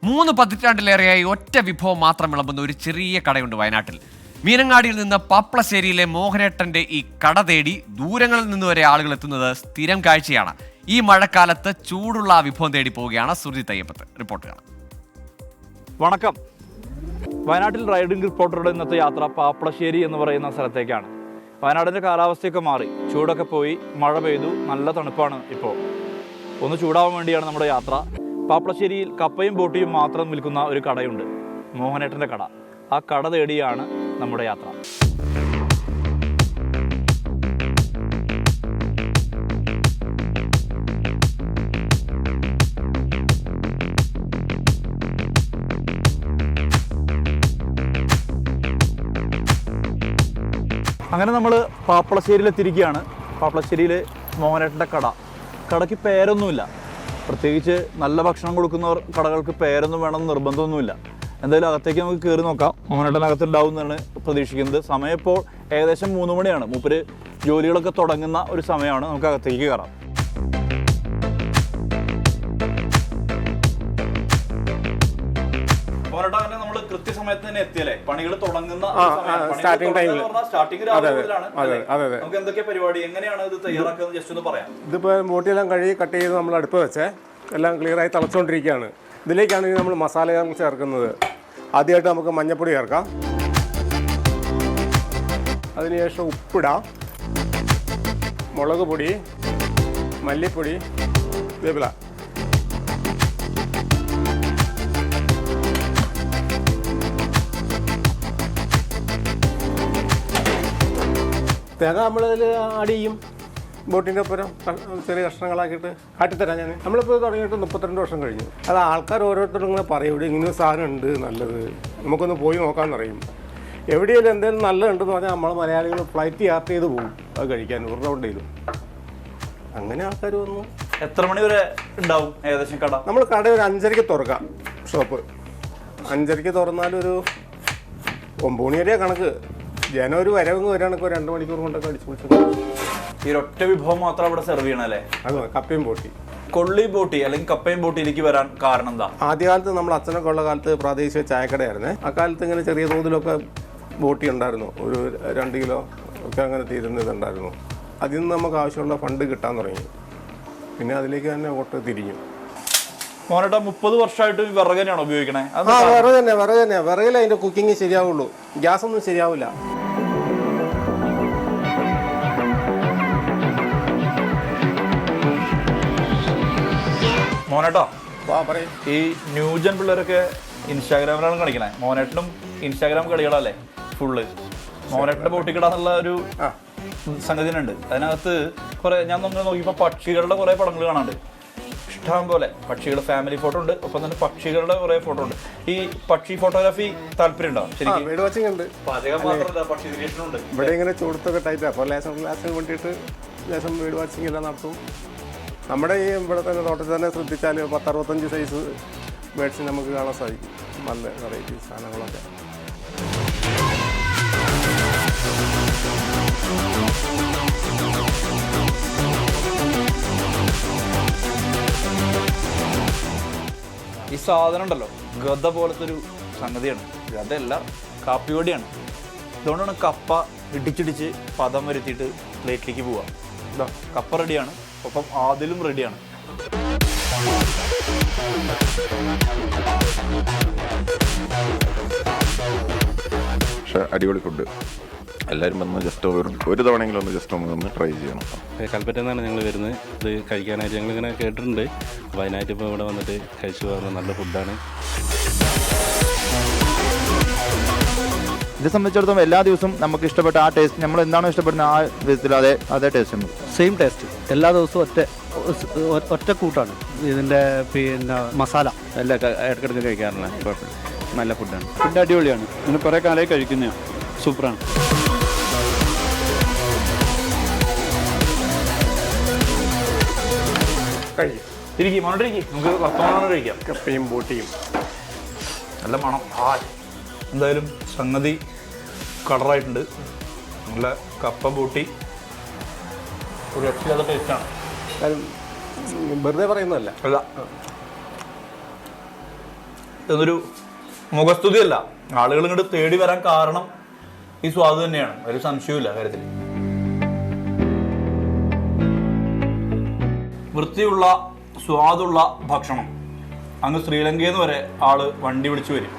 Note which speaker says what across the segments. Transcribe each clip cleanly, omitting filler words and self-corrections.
Speaker 1: 3 പതിറ്റാണ്ടിലേറെയായി ഒറ്റ വിഭവം മാത്രം വിളമ്പുന്ന ഒരു ചെറിയ കടയുണ്ട് വയനാട്ടിൽ. മീനങ്ങാടിയിൽ നിന്ന് പാപ്ലശ്ശേരിയിലെ മോഹനേട്ടന്റെ ഈ കട തേടി ദൂരങ്ങളിൽ നിന്ന് വരെ ആളുകൾ എത്തുന്നത് സ്ഥിരം കാഴ്ചയാണ്. ഈ മഴക്കാലത്ത് ചൂടുള്ള ആ വിഭവം തേടി പോവുകയാണ് സുർജിത് അയ്യപ്പത്ത്. റിപ്പോർട്ട് കാണാം.
Speaker 2: വണക്കം. വയനാട്ടിൽ റൈഡിംഗ് റിപ്പോർട്ടറുടെ ഇന്നത്തെ യാത്ര പാപ്ലശ്ശേരി എന്ന് പറയുന്ന സ്ഥലത്തേക്കാണ്. വയനാടിൻ്റെ കാലാവസ്ഥയൊക്കെ മാറി, ചൂടൊക്കെ പോയി, മഴ പെയ്തു, നല്ല തണുപ്പാണ് ഇപ്പോൾ. ഒന്ന് ചൂടാവാൻ വേണ്ടിയാണ് നമ്മുടെ യാത്ര. പാപ്ലശ്ശേരിയിൽ കപ്പയും ബോട്ടിയും മാത്രം വിൽക്കുന്ന ഒരു കടയുണ്ട്, മോഹനേട്ടൻ്റെ കട. ആ കട തേടിയാണ് നമ്മുടെ യാത്ര. അങ്ങനെ നമ്മൾ പാപ്ലശ്ശേരിയിലെത്തിയിരിക്കുകയാണ്. പാപ്ലശ്ശേരിയിൽ മോഹനേട്ടൻ്റെ കടയ്ക്ക് പേരൊന്നുമില്ല. പ്രത്യേകിച്ച് നല്ല ഭക്ഷണം കൊടുക്കുന്നവർ കടകൾക്ക് പേരൊന്നും വേണമെന്ന് നിർബന്ധമൊന്നുമില്ല. എന്തായാലും അകത്തേക്ക് നമുക്ക് കയറി നോക്കാം. മോഹനേട്ടനകത്തുണ്ടാവും എന്നാണ് പ്രതീക്ഷിക്കുന്നത്. സമയം ഇപ്പോൾ ഏകദേശം 3 മണിയാണ്. മൂപ്പര് ജോലികളൊക്കെ തുടങ്ങുന്ന ഒരു സമയമാണ്. നമുക്ക് അകത്തേക്ക് കയറാം. നമ്മൾ കൃത്യസമയത്ത് തന്നെ എത്തിയല്ലേ? പണികൾ തുടങ്ങുന്ന
Speaker 3: സ്റ്റാർട്ടിംഗ് ടൈമിൽ
Speaker 2: നമുക്ക് എന്തൊക്കെ പരിപാടി, എങ്ങനെയാണ് ഇത് തയ്യാറാക്കുന്നത് ജസ്റ്റ് ഒന്ന് പറയാം.
Speaker 3: ഇതിപ്പോൾ ബോട്ടിയെല്ലാം കഴുകി കട്ട് ചെയ്ത് നമ്മൾ അടുപ്പ് വെച്ച് എല്ലാം ക്ലിയറായി തിളച്ചുകൊണ്ടിരിക്കുകയാണ്. ഇതിലേക്കാണ് നമ്മൾ മസാല ചേർക്കുന്നത്. ആദ്യമായിട്ട് നമുക്ക് മഞ്ഞൾപ്പൊടി ചേർക്കാം. അതിനുശേഷം ഉപ്പിടാം, മുളക് പൊടി, മല്ലിപ്പൊടി, വേപ്പില. തേങ്ങ നമ്മളതിൽ ആഡ് ചെയ്യും. ബോട്ടിൻ്റെ ഒപ്പം ചെറിയ കഷ്ണങ്ങളാക്കിയിട്ട് കാട്ടിത്തരാം ഞാൻ. നമ്മളിപ്പോൾ തുടങ്ങിയിട്ട് 32 വർഷം കഴിഞ്ഞു. അത് ആൾക്കാർ ഓരോരുത്തരും ഇങ്ങനെ പറയും, ഇവിടെ ഇങ്ങനെ സാധനം ഉണ്ട് നല്ലത്, നമുക്കൊന്ന് പോയി നോക്കാമെന്ന് പറയും. എവിടെയെങ്കിലും എന്തെങ്കിലും നല്ലതുണ്ടെന്ന് പറഞ്ഞാൽ നമ്മൾ മലയാളികൾ ഫ്ലൈറ്റ് യാത്ര ചെയ്ത് പോകും അത് കഴിക്കാൻ ഒരു റൗണ്ടിലും. അങ്ങനെ ആൾക്കാർ വന്നു.
Speaker 2: എത്ര മണി വരെ ഉണ്ടാവും ഏകദേശം കട?
Speaker 3: നമ്മൾ കട ഒരു 5:30 തുറക്കാം. ഷോപ്പ് 5:30 തുറന്നാലൊരു 9 മണി വരെയാണ് കണക്ക്. ജനുവരി വരവങ്ങ് വരികയാണെങ്കിൽ ഒരു 2 മണിക്കൂർ കൊണ്ടൊക്കെ അടിച്ചു പിടിച്ചു.
Speaker 2: ഈ ഒറ്റ വിഭവം മാത്രം അവിടെ സെർവ് ചെയ്യണല്ലേ?
Speaker 3: അത് കപ്പയും ബോട്ടി.
Speaker 2: കൊള്ളി ബോട്ടി അല്ലെങ്കിൽ കപ്പയും ബോട്ടിയിലേക്ക് വരാൻ കാരണം എന്താ?
Speaker 3: ആദ്യകാലത്ത് നമ്മൾ അച്ഛനൊക്കെ ഉള്ള കാലത്ത് പ്രാദേശിക ചായക്കടയായിരുന്നേ. ആ കാലത്ത് ഇങ്ങനെ ചെറിയ തോതിലൊക്കെ ബോട്ടി ഉണ്ടായിരുന്നു. ഒരു 2 കിലോ ഒക്കെ അങ്ങനെ തീരുന്നതുണ്ടായിരുന്നു. അതിൽ നിന്ന് നമുക്ക് ആവശ്യമുള്ള ഫണ്ട് കിട്ടാൻ തുടങ്ങി. പിന്നെ അതിലേക്ക് തന്നെ ഓട്ട് തിരിഞ്ഞു.
Speaker 2: മോനേട്ടാ 30 വർഷമായിട്ട് വിറക് തന്നെയാണോ ഉപയോഗിക്കണേ?
Speaker 3: വിറക് തന്നെ. വിറകിൽ അതിൻ്റെ കുക്കിങ് ശരിയാവുള്ളൂ, ഗ്യാസ് ഒന്നും ശരിയാവില്ല.
Speaker 2: മോനേട്ടാ ഈ ന്യൂജൻ പിള്ളേരൊക്കെ ഇൻസ്റ്റാഗ്രാമിലാണ് കളിക്കണേ. മോനേട്ടനും ഇൻസ്റ്റാഗ്രാം കളികളല്ലേ ഫുള്ള്? മോനേട്ടൻ്റെ ബോട്ടിക്കിടാന്നുള്ള ഒരു സംഗതി ഉണ്ട്. അതിനകത്ത് കുറെ ഞാൻ നോക്കിയപ്പോൾ പക്ഷികളുടെ കുറെ പടങ്ങൾ കാണാണ്ട്. ഇഷ്ടം പോലെ പക്ഷികളുടെ ഫാമിലി ഫോട്ടോ ഉണ്ട്, ഒപ്പം തന്നെ പക്ഷികളുടെ കുറെ ഫോട്ടോ ഉണ്ട്. ഈ പക്ഷി ഫോട്ടോഗ്രാഫി താല്പര്യം ഉണ്ടോ?
Speaker 3: ശരിക്കും
Speaker 2: പാചകം മാത്രമല്ല, പക്ഷി നിരീക്ഷണമുണ്ട്.
Speaker 3: ഇവിടെ ഇങ്ങനെ ചൂടത്തൊക്കെ ടൈറ്റാണ്. അപ്പോൾ ലേശം വേണ്ടിയിട്ട് ലേശം വീട് വാച്ചിങ് എല്ലാം നടത്തും. നമ്മുടെ ഈ ഇവിടെ തന്നെ തോട്ടത്തിൽ തന്നെ ശ്രദ്ധിച്ചാൽ 10-65 സൈസ് ബേഡ്സിന് നമുക്ക് കാണാൻ സാധിക്കും. നല്ല വെറൈറ്റി സാധനങ്ങളൊക്കെ.
Speaker 2: ഈ സാധനം ഉണ്ടല്ലോ, ഗദ പോലത്തെ ഒരു സംഗതിയാണ്. ഗദയല്ല, കാപ്പിയോടിയാണ്. അതുകൊണ്ടാണ് കപ്പ ഇടിച്ചിടിച്ച് പദം വരുത്തിയിട്ട് പ്ലേറ്റിലേക്ക് പോവുക. ഇതാ കപ്പ റെഡിയാണ്, ഒപ്പം ആദിലും റെഡിയാണ്.
Speaker 4: പക്ഷേ അടിപൊളി ഫുഡ്. എല്ലാവരും വന്ന് ജസ്റ്റ് ഒരു തവണയെങ്കിലും ഒന്ന് ജസ്റ്റ് ഒന്ന് ട്രൈ ചെയ്യണം.
Speaker 5: കൽപ്പറ്റയിൽ നിന്നാണ് ഞങ്ങൾ വരുന്നത്. ഇത് കഴിക്കാനായിട്ട് ഞങ്ങളിങ്ങനെ കേട്ടിട്ടുണ്ട്. അപ്പോൾ അതിനായിട്ട് ഇപ്പോൾ ഇവിടെ വന്നിട്ട് കഴിച്ചു പോകുന്നത് നല്ല ഫുഡാണ്.
Speaker 6: ഇത് സംബന്ധിച്ചിടത്തോളം എല്ലാ ദിവസവും നമുക്ക് ഇഷ്ടപ്പെട്ട ആ ടേസ്റ്റ്, നമ്മൾ എന്താണോ ഇഷ്ടപ്പെടുന്നത് ആ വിധത്തിൽ അതേ ടേസ്റ്റ് ഉണ്ട്.
Speaker 7: സെയിം ടേസ്റ്റ് എല്ലാ ദിവസവും ഒറ്റ കൂട്ടാണ് ഇതിൻ്റെ. പിന്നെ മസാല
Speaker 5: എല്ലാം ഇടയ്ക്കിടയ്ക്ക് കഴിക്കാറില്ല, കുഴപ്പമില്ല, നല്ല ഫുഡാണ്.
Speaker 7: ഫുഡ് അടിപൊളിയാണ്. ഇങ്ങനെ കുറേ കാലമായി കഴിക്കുന്നതാണ്, സൂപ്പറാണ്.
Speaker 2: നമുക്ക് വർത്തമാനം കഴിക്കാം.
Speaker 3: കപ്പയും ബോട്ടിയും
Speaker 2: നല്ല മണം. എന്തായാലും സംഗതി കളറായിട്ടുണ്ട്. നല്ല കപ്പ ബോട്ടി ഒരു രക്ഷയില്ലാത്ത ടേസ്റ്റാണ്.
Speaker 3: വെറുതെ പറയുന്നതല്ല.
Speaker 2: അല്ല, എന്നൊരു മുഖസ്തുതിയല്ല, ആളുകൾ ഇങ്ങോട്ട് തേടി വരാൻ കാരണം ഈ സ്വാദ് തന്നെയാണ്, ഒരു സംശയമില്ല കാര്യത്തിൽ. വൃത്തിയുള്ള സ്വാദുള്ള ഭക്ഷണം അങ്ങ് ശ്രീലങ്കയിൽ നിന്ന് വരെ ആള് വണ്ടി വിളിച്ചു വരും.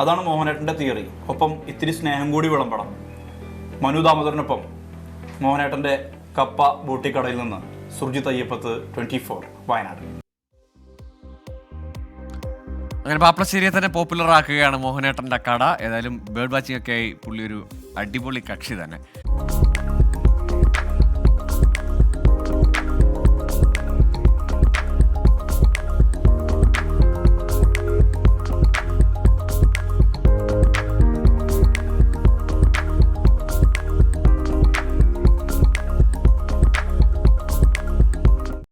Speaker 2: അതാണ് മോഹനേട്ടൻ്റെ തിയറി. ഒപ്പം ഇത്തിരി സ്നേഹം കൂടി വിളമ്പണം. മനു ദാമോദരനൊപ്പം മോഹനേട്ടൻ്റെ കപ്പ ബൂട്ടിക്കടയിൽ നിന്ന് സുർജിത് അയ്യപ്പത്ത്, 24 വയനാട്.
Speaker 1: അങ്ങനെ പാപ്ലശ്ശേരിയെ തന്നെ പോപ്പുലർ ആക്കുകയാണ് മോഹനേട്ടൻ്റെ കട. ഏതായാലും ബേർഡ് വാച്ചിങ് ഒക്കെ ആയി പുള്ളി ഒരു അടിപൊളി കക്ഷി തന്നെ.